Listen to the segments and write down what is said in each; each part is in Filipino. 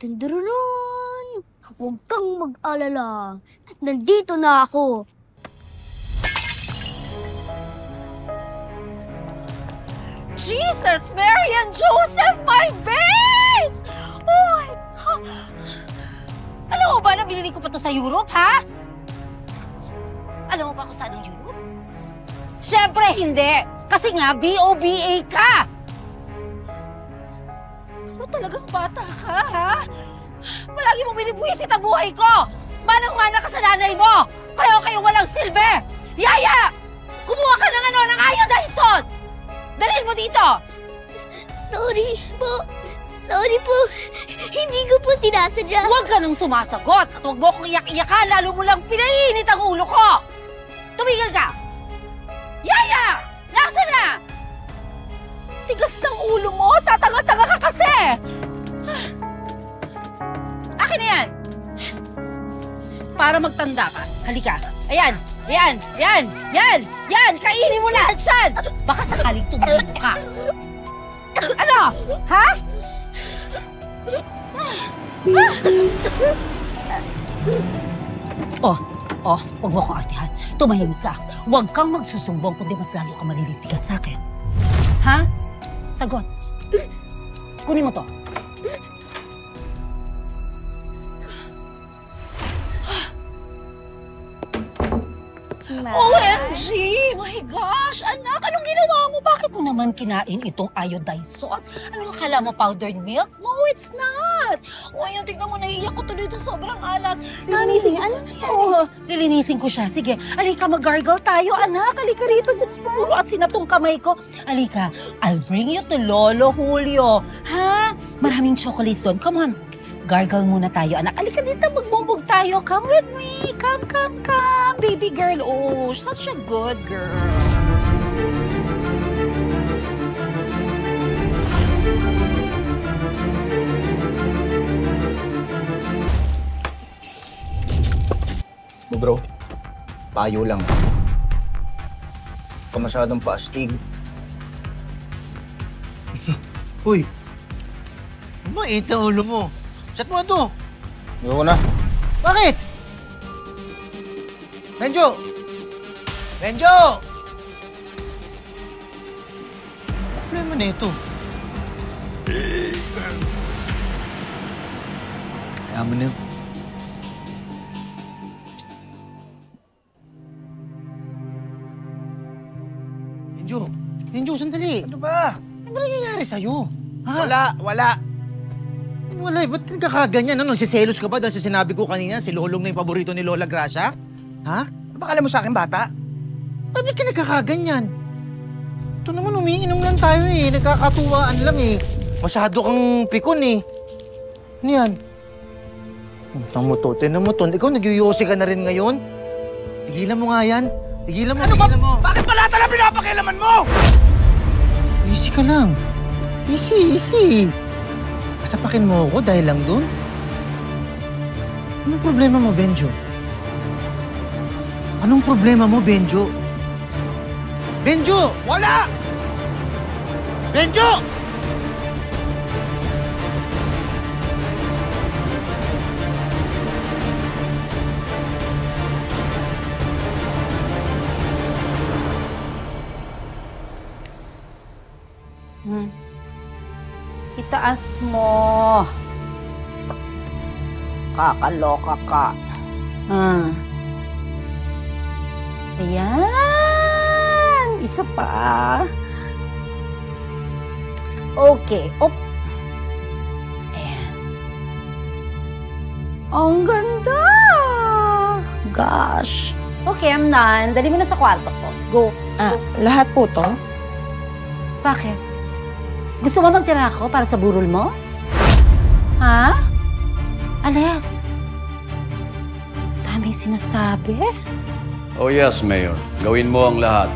Tundururon! Huwag kang mag-alala. Nandito na ako. Jesus, Mary, and Joseph, my vase! Oh my God! Alam mo ba na binili ko pa to sa Europe, ha? Alam mo ba kung saan ang Europe? Siyempre hindi! Kasi nga, B.O.B.A. ka! Ako talagang bata ka, ha? Palagi mong binibuwisit ang buhay ko! Manang-mana ka sa nanay mo! Pareho kayong walang silbi! Yaya! Kumuha ka ng ng iodized! Dalhin mo dito! Sorry po. Sorry po. Hindi ko po sinasadya. Huwag ka nang sumasagot at huwag mo akong iyak-iyakan, lalo mo lang pinainit ang ulo ko! Tumigil ka! Yaya! Nasaan na? Tigas ng ulo mo! Tatanga-tanga ka kasi! Akin na yan! Para magtanda ka. Halika. Ayan! Yan! Yan! Yan! Yan! Kainin mo lahat yan! Baka sakaling tumulog ka. Ano? Ha? Huwag mo akong artihan. Tumahimik ka. Huwag kang magsusumbong kundi mas lalo ka malilitigan sa akin. Ha? Sagot. Kunin mo to. OMG! My gosh! Anak, anong ginawa mo? Bakit mo naman kinain itong iodized salt? Ano akala mo, powdered milk? No, it's not! O, ayun, tignan mo, naiiyak ko tuloy ito. Sobrang alat. Lilinisin, ano na yan? Oo, lilinisin ko siya. Sige, alika, mag-gargle tayo, anak. Alika rito, Diyos ko. Puro at sinatong kamay ko. Alika, I'll bring you to Lolo Julio. Ha? Maraming chocolates doon. Come on. Gargle muna tayo, anak. Alika dito, magbumbog tayo. Come with me. Come, come, come. Baby girl. Oh, such a good girl. Bro, payo lang. Huwag ka masyadong paastig. Uy! Mait ang ulo mo. Chat mo ito. Ayoko na. Bakit? Benjo! Benjo! Problema na ito. Kaya mo na yun. Benjo, sandali. Ano ba? Ano ba nangyayari sa'yo? Ha? Wala. Wala eh. Ba't nagkakaganyan? Ano, siselos ka ba dahil sa sinabi ko kanina, si Lolong na yung paborito ni Lola Gracia? Ha? Ano ba kala mo sa akin, bata? Ba't ka nagkakaganyan? Ito naman, umiinom lang tayo eh. Nagkakatuwaan lang eh. Masyado kang pikon eh. Ano yan? Tama mo to, tinan mo to. Ikaw, nagyuyosi ka na rin ngayon? Tigilan mo nga yan. Tigilan mo, tigilan mo. Bakit pala talaga pinapakialaman mo? Easy ka lang. Easy. Kasapakin mo ako dahil lang doon? Anong problema mo, Benjo? Anong problema mo, Benjo? Benjo! Wala! Benjo! Itaas mo. Kakaloka ka. Ayan. Isa pa. Okay. Op. Ayan. Ang ganda. Gosh. Okay, I'm done. Dali mo na sa kwarto ko. Go. Lahat po to? Bakit? Gusto mo magtira ako para sa burol mo? Ha? Ales. Daming sinasabi. Oh yes, Mayor. Gawin mo ang lahat.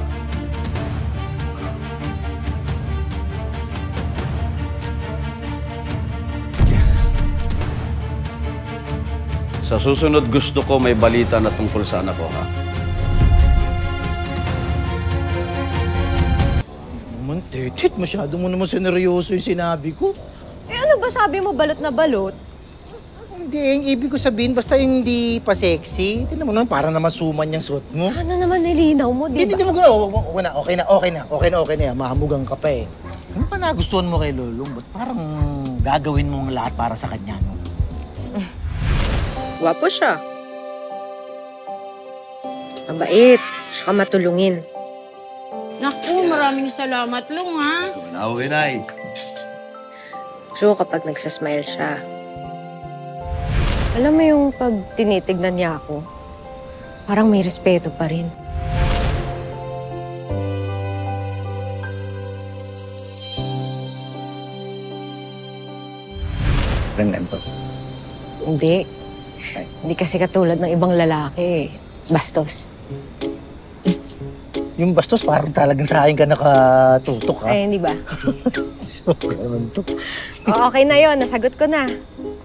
Sa susunod gusto ko may balita na tungkol sa anak ko, ha? Tetit, masyado mo naman seneryoso yung sinabi ko. Eh ano ba sabi mo balot na balot? Hindi, yung ibig ko sabihin, basta yung hindi pa sexy. Tingnan mo naman, para naman suman yung suot mo. Ano naman nilinaw mo, di Hindi ba? mo okay na yan. Mahamugang ka pa eh. Ano pa nagustuhan mo kay Lolong? Ba't parang gagawin mo lahat para sa kanya, no? Gwapo siya. Mabait. Saka matulungin. Naku, maraming salamat, Long, ha? Nauwi, Nay. Gusto ko kapag nagsasmile siya. Alam mo yung pag tinitignan niya ako, parang may respeto pa rin. Remember. Hindi. Hindi kasi katulad ng ibang lalaki. Bastos. Yung bastos, parang talagang sa akin ka nakatutok, ha? Ay, hindi ba? So, naman to. O, okay na yon, nasagot ko na.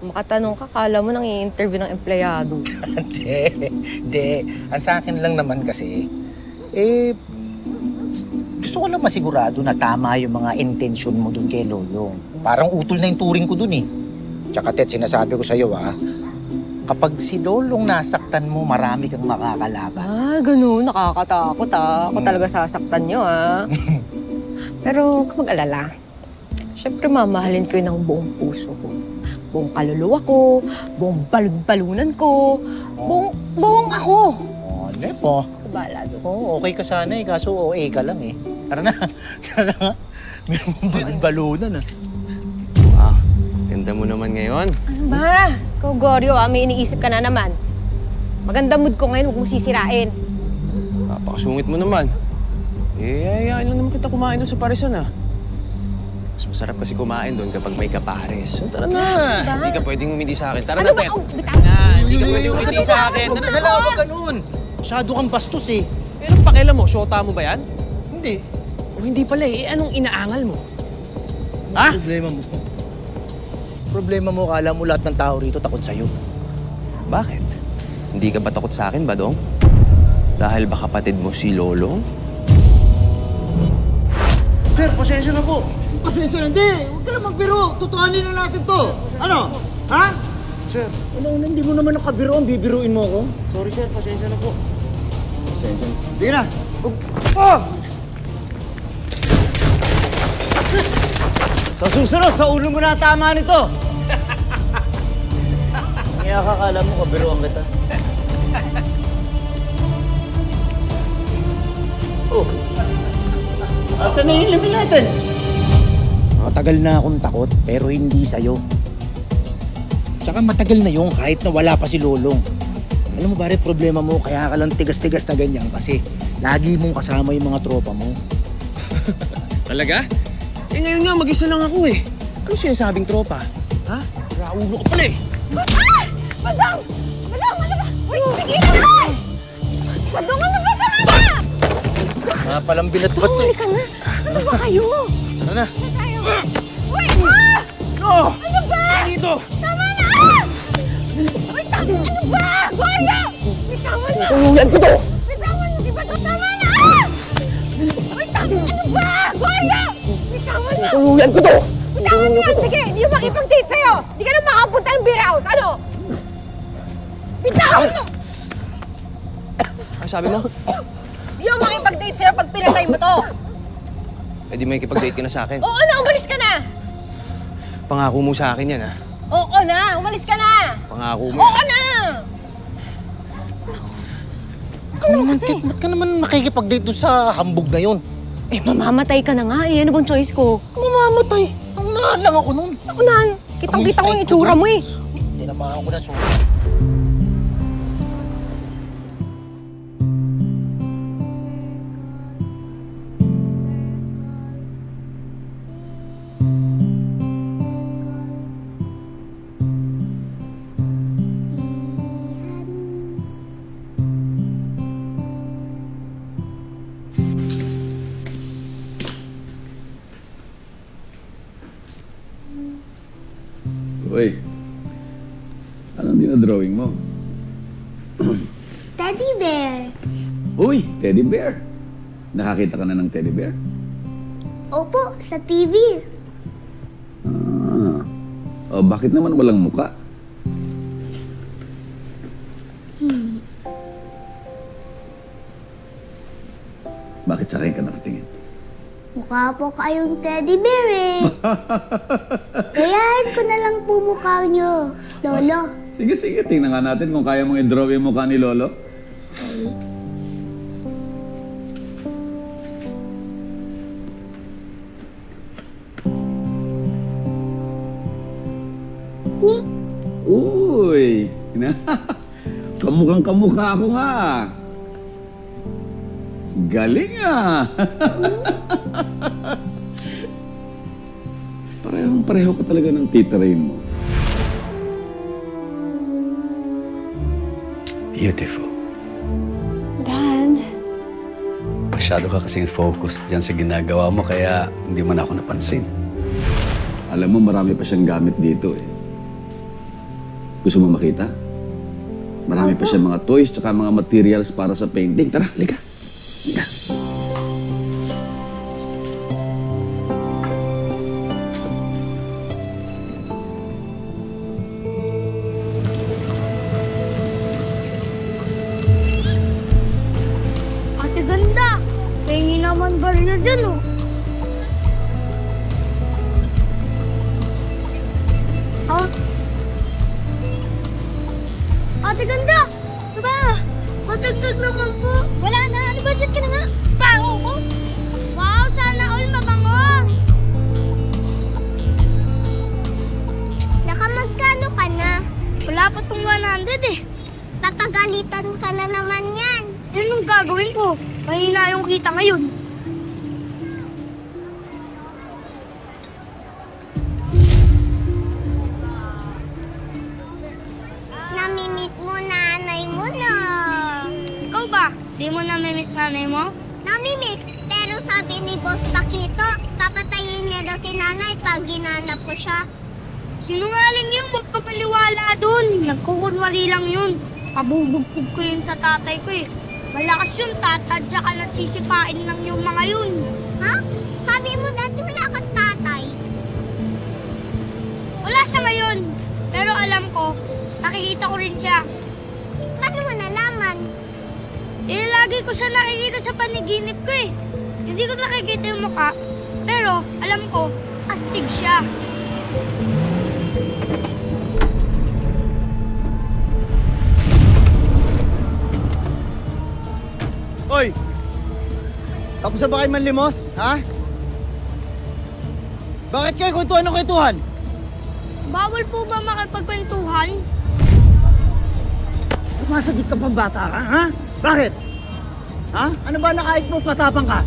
Kung makatanong ka, kala mo nang i-interview ng empleyado. Hindi. Ang sa akin lang naman kasi, gusto ko lang masigurado na tama yung mga intensyon mo dun kay Lolong. Parang utol na yung turing ko dun eh. Tsaka Tet, sinasabi ko sa'yo kapag si Lolong nasaktan mo, marami kang makakalaban. Ganun. Nakakatakot, Ako talaga sasaktan niyo, Pero huwag mag-alala. Siyempre, mamahalin ko yun ng buong puso ko. Buong kaluluwa ko, buong balon-balunan ko, buong ako. Ano po? Bahala doon. Oo, okay ka sana eh, kaso OA ka lang eh. Tara na. Tara na nga. Meron mong balon-balunan Ganda mo naman ngayon. Ano ba? Ikaw, Goryo, may iniisip ka na naman. Maganda mood ko ngayon, huwag mo sisirain. Napakasungit mo naman. Ayayain lang naman kita kumain doon sa Parisan, Mas masarap kasi kumain doon kapag may kapares. So, tara na! Hindi ka pwedeng umindi sa akin. Tara na, Tet! Hindi ka pwedeng umindi sa akin. Huwag ka lang, huwag ganun. Masyado kang bastos eh. Pero pakialam mo, syota mo ba yan? Hindi. O hindi pala anong inaangal mo? Problema mo, kala mo lahat ng tao rito takot sa'yo. Bakit? Hindi ka ba takot sa akin, Badong? Dahil ba kapatid mo si Lolo? Sir, pasensya na po. Pasensya na, hindi. Huwag ka na magbiro. Tutuhanin na natin to. Ano? Ha? Sir. Hindi mo naman nakabiro. Bibiruin mo ako. Sorry, sir. Pasensya na po. Pasensya na. Sige na. Oh! Sa susunod, sa ulo mo na tama nito. Kaya kakala mo, kabiruan kita. Oh. Asan na yung limin natin? Matagal na akong takot, pero hindi sa'yo. Tsaka matagal na yung kahit na wala pa si Lolong. Alam mo ba rin, problema mo, kaya ka lang tigas-tigas na ganyan kasi lagi mong kasama yung mga tropa mo. Talaga? Ngayon nga, mag-isa lang ako Ano sinasabing tropa? Ha? Raulo ko pala Badong! Badong, ano ba? Uy, tigilan mo! Badong, ano ba? Tama na! Mga palang binatbat Badong, halika na. Ano ba kayo? Ano na? Ano tayo? Uy, No! Ano ba? Dito! Tama na! Uy, tama! Ano ba? Goryo! Bitawan mo! Tuluyan ko to! Bitawan mo si Badong! Tama na! Uy, tama! Ano ba? Goryo! Bitawan mo! Tuluyan ko to! Bitawan mo yan! Sige, hindi yung makipag-date sa'yo! Hindi ka na makapunta ng beer house! Ano? Bitawan mo! Ano sabi mo? Hindi yung makipag-date sa'yo pag pinatay mo to! Di may kipag-date ka na sa akin. Oo na! Umalis ka na! Pangako mo sa akin yan, Oo na! Umalis ka na! Pangako mo Oo na! Ano kasi? Ba't ka naman makikipag-date doon sa hambog na yun? Mamamatay ka na nga Ano bang choice ko? Mamamatay. Ang nahan lang ako nun. Unahan! Kitang-kita ko yung itsura mo Tinamahan ko na sulit. Uy, anong dinadrawing mo? Teddy bear. Uy, teddy bear. Nakakita ka na ng teddy bear? Opo, sa TV. Bakit naman walang muka? Bakit sa akin ka nakatingin? Mukha po kayong teddy bear eh. Kayahin ko na lang po mukha nyo, Lolo. Sige, sige. Tingnan nga natin kung kaya mong i-draw yung mukha ni Lolo. Uy! Kamukhang kamukha ako nga. Galing ah! Parehong-pareho ka talaga ng tita Rain mo. Beautiful. Dad. Masyado ka kasing focused dyan sa ginagawa mo, kaya hindi mo na ako napansin. Alam mo, marami pa siyang gamit dito eh. Gusto mo makita? Marami pa siyang mga toys tsaka mga materials para sa painting. Tara, halika. Halika. Ate ganda, pengi naman ba rin na dyan oh. Ah? Ate ganda! Diba? Matagtag naman po. Wala na. Ano budget ka na nga? Bango mo? Wow! Sana all mabango! Nakamagkano ka na? Wala pa tong 100 eh. Papagalitan ka na naman yan. Yan yung gagawin ko. Mahina yung kita ngayon. Namimiss mo nanay mo na. Ikaw ba? Di mo namimiss nanay mo? Namimiss. Pero sabi ni Boss Paquito, papatayin niya daw si nanay pag ginanap ko siya. Sinungaling yun. Huwag ka paliwala dun. Nagkukunwari lang yun. Kabubugpog ko yun sa tatay ko eh. Malakas yun. Tatadya ka na't sisipain lang yung mga yun. Ha? Sabi mo dati wala kang tatay. Wala siya ngayon. Pero alam ko, nakikita ko rin siya. Paano mo nalaman? Eh, lagi ko siya nakikita sa panaginip ko eh. Hindi ko nakikita yung mukha, pero alam ko, astig siya. Hoy! Tapos na ba kayo manlimos? Ha? Bakit kayo kwentuhan ng kwentuhan? Bawal po ba makipagkwentuhan? Sumasagot ka pang bata ka, ha? Bakit? Ha? Ano ba nakait mo patapang ka?